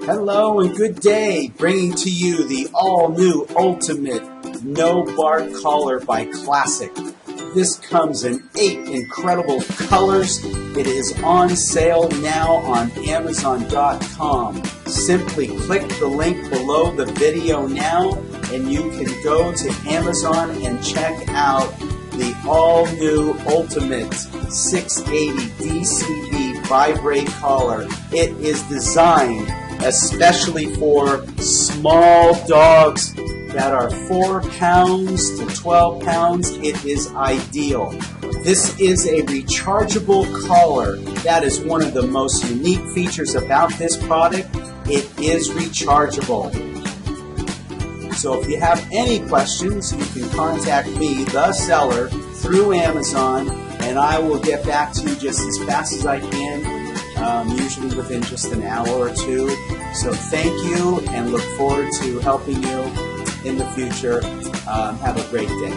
Hello and good day, bringing to you the all-new Ultimate No Bark Collar by Classic. This comes in 8 incredible colors. It is on sale now on Amazon.com. Simply click the link below the video now and you can go to Amazon and check out the all-new Ultimate 680 DCB Vibrate Collar. It is designed especially for small dogs that are 4 pounds to 12 pounds. It is ideal. This is a rechargeable collar. That is one of the most unique features about this product. It is rechargeable. So if you have any questions, you can contact me, the seller, through Amazon, and I will get back to you just as fast as I can, usually within just an hour or two. So thank you and look forward to helping you in the future. Have a great day.